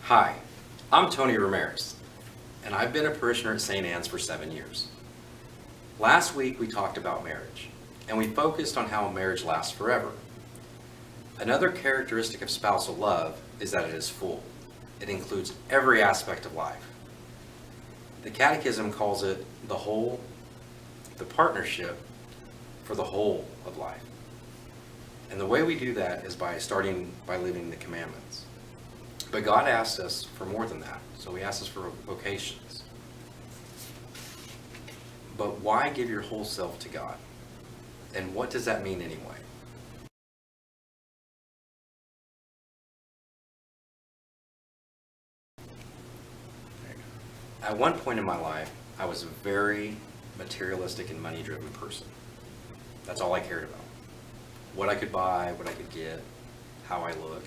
Hi, I'm Tony Ramirez, and I've been a parishioner at St. Anne's for 7 years. Last week we talked about marriage, and we focused on how a marriage lasts forever. Another characteristic of spousal love is that it is full. It includes every aspect of life. The Catechism calls it the whole, the partnership for the whole of life. And the way we do that is by starting by living the commandments. But God asked us for more than that, so He asked us for vocations. But why give your whole self to God? And what does that mean anyway? At one point in my life, I was a very materialistic and money-driven person. That's all I cared about. What I could buy, what I could get, how I looked,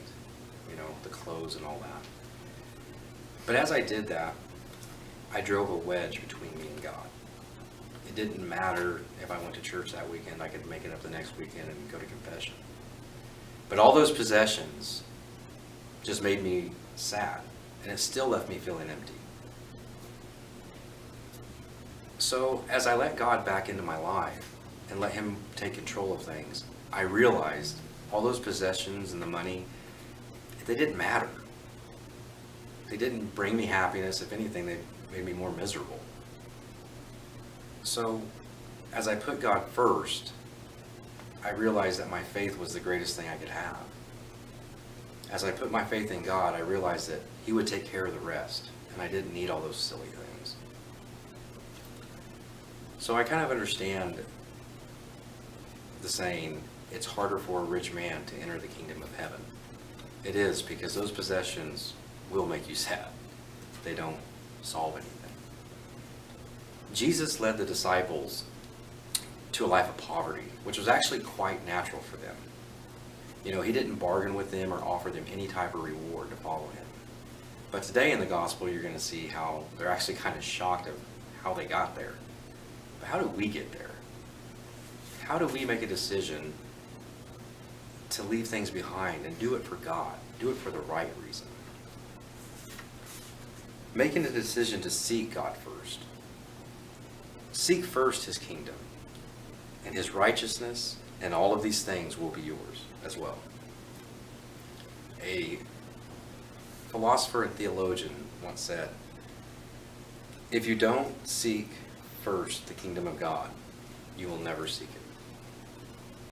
the clothes and all that. But as I did that, I drove a wedge between me and God. It didn't matter if I went to church that weekend, I could make it up the next weekend and go to confession. But all those possessions just made me sad, and it still left me feeling empty. So as I let God back into my life and let Him take control of things, I realized all those possessions and the money, they didn't matter. They didn't bring me happiness. If anything, they made me more miserable. So as I put God first, I realized that my faith was the greatest thing I could have. As I put my faith in God, I realized that He would take care of the rest, and I didn't need all those silly things. So I kind of understand the saying, it's harder for a rich man to enter the kingdom of heaven. It is, because those possessions will make you sad. They don't solve anything. Jesus led the disciples to a life of poverty, which was actually quite natural for them. He didn't bargain with them or offer them any type of reward to follow Him. But today in the gospel, you're going to see how they're actually kind of shocked of how they got there. But how do we get there? How do we make a decision to leave things behind and do it for God? Do it for the right reason. Making a decision to seek God first. Seek first His kingdom and His righteousness, and all of these things will be yours as well. A philosopher and theologian once said, if you don't seek first the kingdom of God, you will never seek it.